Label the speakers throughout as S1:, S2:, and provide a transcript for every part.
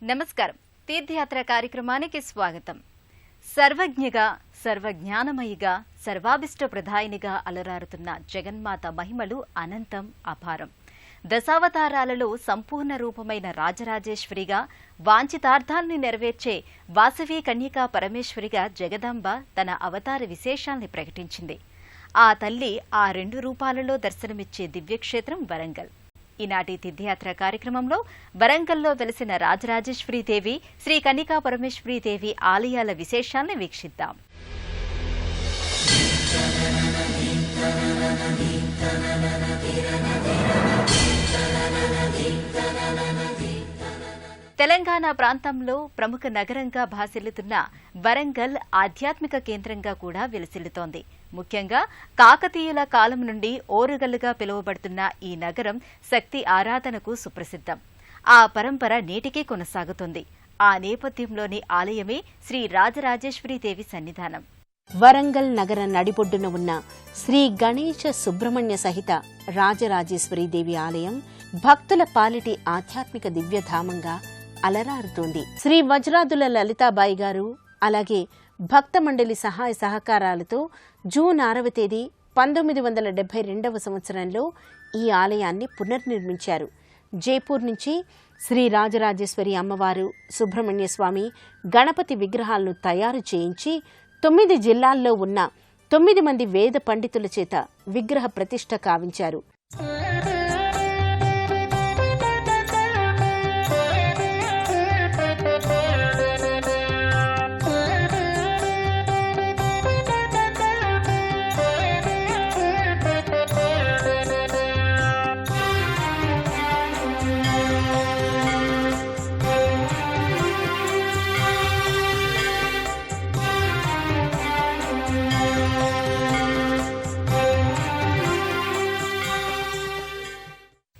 S1: నమస్కారం. తీర్థయాత్ర కార్యక్రమానికి స్వాగతం. సర్వజ్ఞగా, సర్వజ్ఞానమయిగా, సర్వాభిష్ట ప్రదాయినిగా అలరారుతున్న జగన్మాత మహిమలు అనంతం, అపారం. దశావతారాలలో సంపూర్ణ రూపమైన రాజరాజేశ్వరిగా, వాంఛితార్థాల్ని నెరవేర్చే వాసవి కన్యకా పరమేశ్వరిగా జగదాంబ తన అవతార విశేషాల్ని ప్రకటించింది. ఆ తల్లి ఆ రెండు రూపాలలో దర్శనమిచ్చే దివ్యక్షేత్రం వరంగల్. ఈనాటి తీర్థయాత్ర కార్యక్రమంలో వరంగల్లో వెలిసిన రాజరాజేశ్వరీదేవి, శ్రీ కన్యకా పరమేశ్వరీదేవి ఆలయాల విశేషాలను వీక్షిద్దాం. తెలంగాణ ప్రాంతంలో ప్రముఖ నగరంగా భాసిల్లుతున్న వరంగల్ ఆధ్యాత్మిక కేంద్రంగా కూడా విలసిల్లుతోంది. ముఖ్యంగా కాకతీయుల కాలం నుండి ఓరుగల్లుగా పిలువబడుతున్న ఈ నగరం శక్తి ఆరాధనకు సుప్రసిద్ధం. ఆ పరంపర నేటికీ కొనసాగుతుంది. ఆ నేపథ్యంలోని ఆలయమే శ్రీ రాజరాజేశ్వరీదేవి సన్నిధానం.
S2: వరంగల్ నగర నడిబొడ్డున ఉన్న శ్రీ గణేశ సుబ్రహ్మణ్య సహిత రాజరాజేశ్వరీదేవి ఆలయం భక్తుల పాలిటి ఆధ్యాత్మిక దివ్యధామంగా అలరారుతోంది. శ్రీ వజ్రాదుల లలితాబాయి గారు, అలాగే భక్త మండలి సహాయ సహకారాలతో జూన్ 6వ తేదీ 1972వ సంవత్సరంలో ఈ ఆలయాన్ని పునర్నిర్మించారు. జైపూర్ నుంచి శ్రీ రాజరాజేశ్వరి అమ్మవారు, సుబ్రహ్మణ్య స్వామి, గణపతి విగ్రహాలను తయారు చేయించి 9 జిల్లాల్లో ఉన్న 9 మంది వేద పండితుల చేత విగ్రహ ప్రతిష్ఠ కావించారు.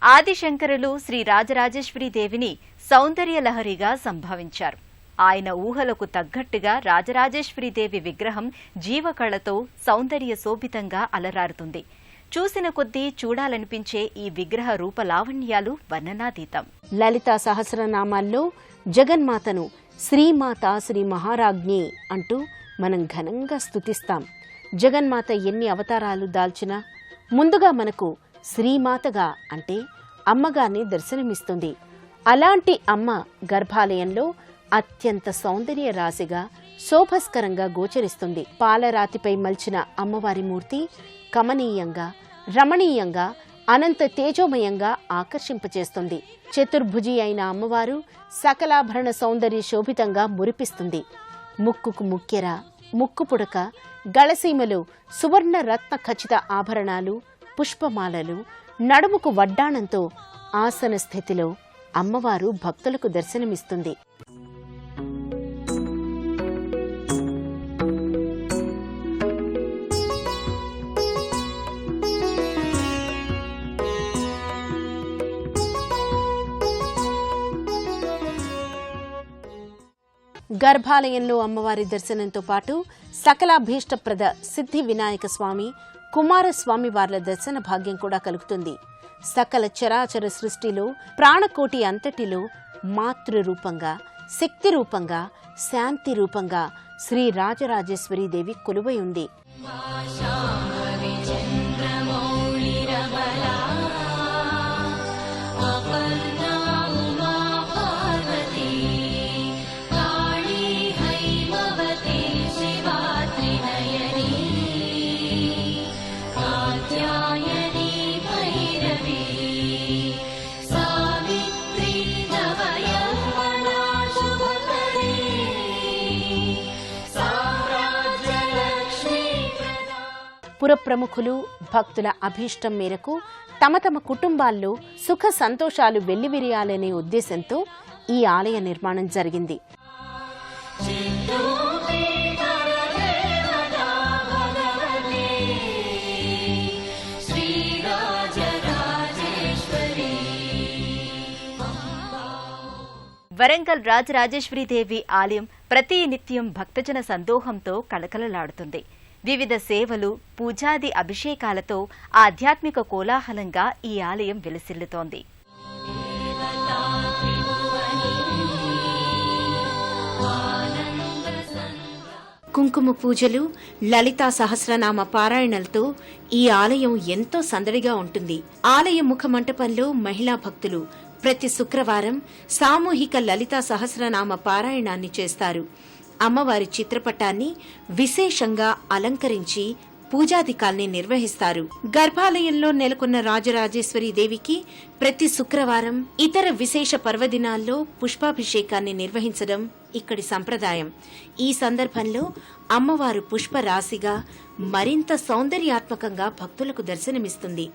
S1: ఆదిశంకరులు శ్రీ రాజరాజేశ్వరీదేవిని సౌందర్యలహరిగా సంభావించారు. ఆయన ఊహలకు తగ్గట్టుగా రాజరాజేశ్వరీదేవి విగ్రహం జీవకళతో సౌందర్య శోభితంగా అలరారుతుంది. చూసిన కొద్దీ చూడాలనిపించే ఈ విగ్రహ రూపలావణ్యాలు వర్ణనాతీతం. లలితా సహస్రనామాల్లో జగన్మాతను శ్రీమాత, శ్రీ మహారాజ్ఞి అంటూ మనం ఘనంగా స్తుతిస్తాం. జగన్మాత ఎన్ని అవతారాలు దాల్చినా ముందుగా మనకు శ్రీమాతగా అంటే అమ్మగారిని దర్శనమిస్తుంది. అలాంటి అమ్మ గర్భాలయంలో అత్యంత సౌందర్య రాశిగా, శోభస్కరంగా గోచరిస్తుంది. పాలరాతిపై మల్చిన అమ్మవారి మూర్తి కమనీయంగా, రమణీయంగా, అనంత తేజోమయంగా ఆకర్షింపచేస్తుంది. చతుర్భుజి అయిన అమ్మవారు సకలాభరణ సౌందర్య శోభితంగా మురిపిస్తుంది. ముక్కుకు ముక్కెర, ముక్కు పుడక, గళసీమలు సువర్ణ రత్న ఖచ్చిత ఆభరణాలు, పుష్పమాలలు, నడుముకు వడ్డాణంతో ఆసన స్థితిలో అమ్మవారు భక్తులకు దర్శనమిస్తుంది. గర్భాలయంలో అమ్మవారి దర్శనంతో పాటు సకలాభీష్టప్రద సిద్ధి వినాయక స్వామి, కుమారస్వామి వార్ల దర్శన భాగ్యం కూడా కలుగుతుంది. సకల చరాచర సృష్టిలో, ప్రాణకోటి అంతటిలో మాతృరూపంగా, శక్తి రూపంగా, శాంతి రూపంగా శ్రీ రాజరాజేశ్వరీదేవి కొలువై ఉంది. పురప్రముఖులు, భక్తుల అభీష్టం మేరకు తమ తమ కుటుంబాల్లో సుఖ సంతోషాలు వెల్లివిరియాలనే ఉద్దేశంతో ఈ ఆలయ నిర్మాణం జరిగింది. వరంగల్ రాజరాజేశ్వరీదేవి ఆలయం ప్రతి నిత్యం భక్తజన సందోహంతో కళకళలాడుతుంది. వివిధ సేవలు, పూజాది అభిషేకాలతో ఆధ్యాత్మిక కోలాహలంగా ఈ ఆలయం విలసిల్లుతోంది.
S2: కుంకుమ పూజలు, లలితా సహస్రనామ పారాయణలతో ఈ ఆలయం ఎంతో సందడిగా ఉంటుంది. ఆలయ ముఖ మంటపంలో మహిళా భక్తులు ప్రతి శుక్రవారం సామూహిక లలితా సహస్రనామ పారాయణాన్ని చేస్తారు. అమ్మవారి చిత్రపటాన్ని విశేషంగా అలంకరించి పూజాధికాల్ని నిర్వహిస్తారు. గర్భాలయంలో నెలకొన్న రాజరాజేశ్వరి దేవికి ప్రతి శుక్రవారం ఇతర విశేష పర్వదినాల్లో పుష్పాభిషేకాన్ని నిర్వహించడం ఇక్కడి సంప్రదాయం. ఈ సందర్భంలో అమ్మవారు పుష్పరాశిగా మరింత సౌందర్యాత్మకంగా భక్తులకు దర్శనమిస్తుంది.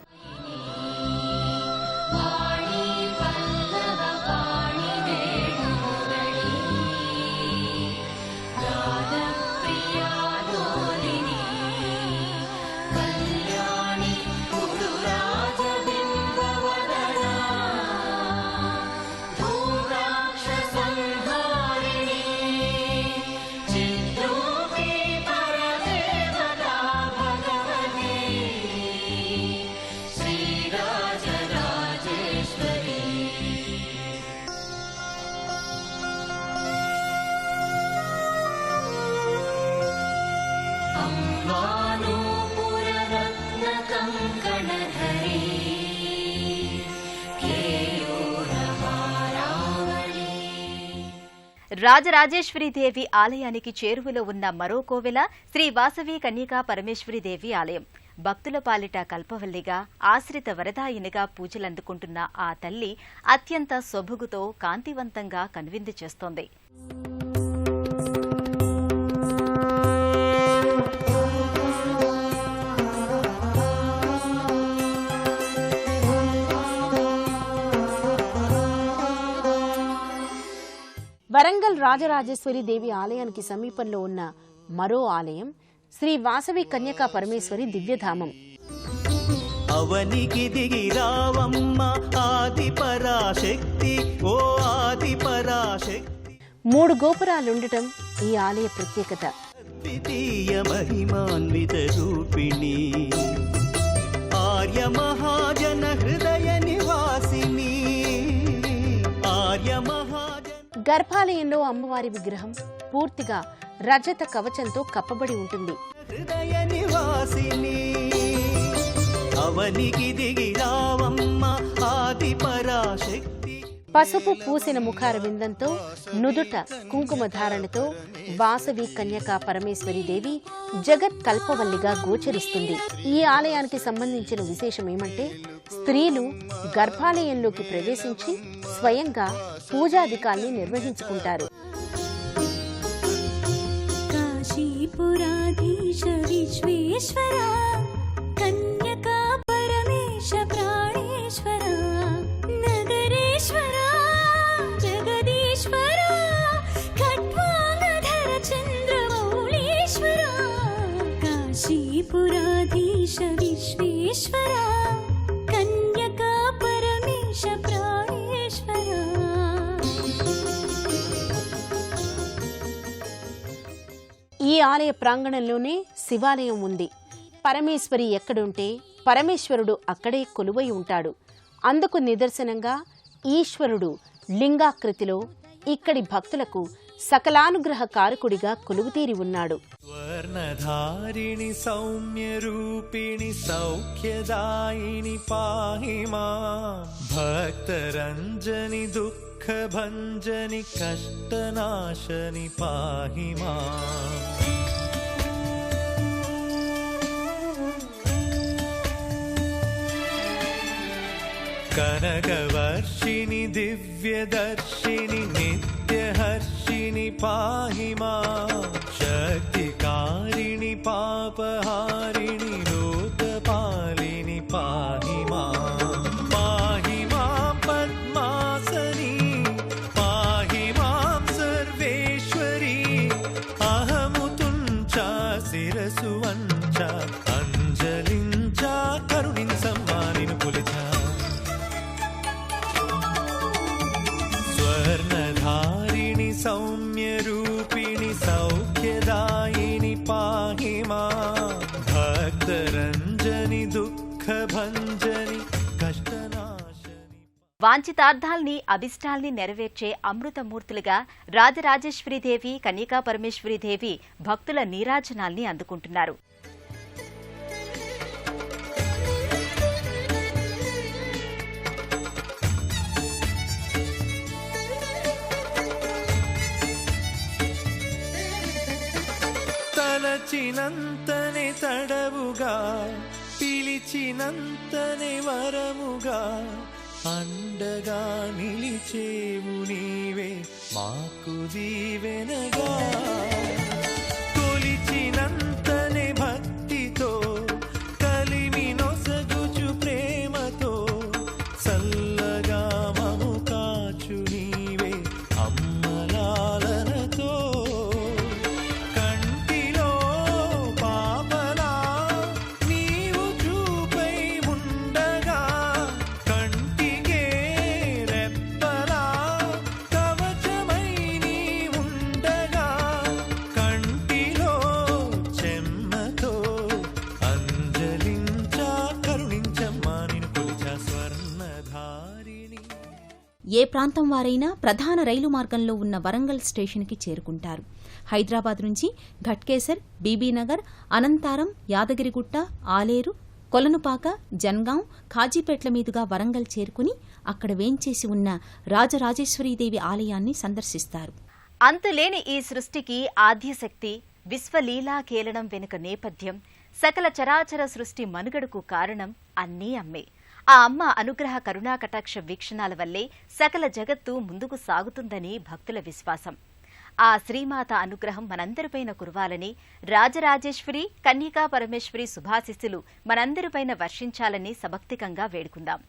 S1: రాజరాజేశ్వరీదేవి ఆలయానికి చేరువలో ఉన్న మరో కోవెల శ్రీ వాసవి కన్యకా పరమేశ్వరీదేవి ఆలయం. భక్తుల పాలిట కల్పవల్లిగా, ఆశ్రిత వరదాయినిగా పూజలందుకుంటున్న ఆ తల్లి అత్యంత సొబగుతో కాంతివంతంగా కనువిందు చేస్తోంది.
S2: వరంగల్ రాజరాజేశ్వరి దేవి ఆలయానికి సమీపంలో ఉన్న మరో ఆలయం శ్రీ వాసవి కన్యకా పరమేశ్వరి దివ్యధామం.
S3: అవనికి దిగి రావమ్మ ఆది పరాశక్తి, ఓ ఆది పరాశక్తి.
S2: 3 గోపురాలుండటం ఈ ఆలయ ప్రత్యేకత.
S3: ద్వితీయ మహిమాన్విత రూపిణి, ఆర్య మహాజన హృదయ నివాసిని, ఆర్య మహాజన.
S2: గర్భాలయంలో అమ్మవారి విగ్రహం పూర్తిగా రజత కవచంతో కప్పబడి ఉంటుంది.
S3: హృదయ నివాసిని, అవనికి దిగి రావమ్మ ఆది పరాశక్తి.
S2: పసుపు పూసిన ముఖార విందంతో, నుదుట కుంకుమ ధారణతో వాసవి కన్యకా పరమేశ్వరి దేవి జగత్ కల్పవల్లిగా గోచరిస్తుంది. ఈ ఆలయానికి సంబంధించిన విశేషం ఏమంటే, స్త్రీలు గర్భాలయంలోకి ప్రవేశించి స్వయంగా పూజాధికాల్ని నిర్వహించుకుంటారు.
S4: కాశీపురాధీశ విశ్వేశ్వర, కన్యకా పరమేశ ప్రాణేశ్వర, నగరేశ్వర జగదీశ్వర, ఖడ్వాంగధర చంద్రమౌళీశ్వర, కాశీపురాధీశ విశ్వేశ్వర, కన్యకా పరమేశ ప్రాణేశ్వర.
S2: ఈ ఆలయ ప్రాంగణంలోనే శివాలయం ఉంది. పరమేశ్వరి ఎక్కడుంటే పరమేశ్వరుడు అక్కడే కొలువై ఉంటాడు. అందుకు నిదర్శనంగా ఈశ్వరుడు లింగాకృతిలో ఇక్కడి భక్తులకు సకలానుగ్రహ కారకుడిగా కొలువుతీరి ఉన్నాడు.
S3: స్వర్ణధారిణి సౌమ్య రూపిణి సౌఖ్యదాయిని పాహి మాం, భక్తరంజని దుఃఖ భంజని కష్టనాశని పాహి మాం. కనకవర్షిణి దివ్యదర్శిని నిత్యహర్షిణి పాహి మాం, శక్తికారిణి పాపహారిణి లోకపాలిని పాహి మాం. పాహి మాం పద్మాసని, పాహి మాం సర్వేశ్వరి, అహము తుంచా శిరసు వంచా, అంజలించా కరుణించమ్మా నిన్ను కొలిచా. స్వర్ణధారిణి సౌమ్య రూపిణి సౌఖ్యదాయిని పాహి మాం, భక్తరంజని దుఃఖ భంజని
S1: వాంఛితార్థాల్ని అభిష్టాల్ని నెరవేర్చే అమృతమూర్తులుగా రాజరాజేశ్వరీదేవి కన్యకా పరమేశ్వరీదేవి భక్తుల నీరాజనాల్ని అందుకుంటున్నారు.
S3: తలచినంతనే తడవుగా పిలిచినంతనే వరముగా అండగా నిలిచేవు నీవే మాకు దీవెనగా కొలిచినంతనే భక్తితో కలిమి నొసగుచు ప్రేమతో చల్లగా మము కాచు నీవే అమ్మలాలనతో కంటిలో పాపలా నీవు చూపై ఉండగా కంటికే రెప్పలా కవచమై నీ ఉండగా కంటిలో చెమ్మతో అంజలించా కరుణించమ్మా నిన్ను కొలిచా స్వర్ణధారిణి.
S5: ఏ ప్రాంతం వారైనా ప్రధాన రైలు మార్గంలో ఉన్న వరంగల్ స్టేషన్కి చేరుకుంటారు. హైదరాబాద్ నుంచి ఘట్కేసర్, బీబీనగర్, అనంతారం, యాదగిరిగుట్ట, ఆలేరు, కొలనుపాక, జన్గాం, ఖాజీపేట్ల మీదుగా వరంగల్ చేరుకుని అక్కడ వేంచేసి ఉన్న రాజరాజేశ్వరీదేవి ఆలయాన్ని సందర్శిస్తారు.
S1: అంతులేని ఈ సృష్టికి ఆద్యశక్తి, విశ్వలీలా కేలనం వెనుక నేపథ్యం, సకల చరాచర సృష్టి మనుగడకు కారణం అన్నీ అమ్మే. ఆ అమ్మ అనుగ్రహ కరుణా కటాక్ష వీక్షణాల వల్లే సకల జగత్తు ముందుకు సాగుతుందని భక్తుల విశ్వాసం. ఆ శ్రీమాత అనుగ్రహం మనందరిపైన కురవాలని, రాజరాజేశ్వరి కన్యకా పరమేశ్వరి శుభాశిస్సులు మనందరిపైన వర్షించాలని సభక్తికంగా వేడుకుందాం.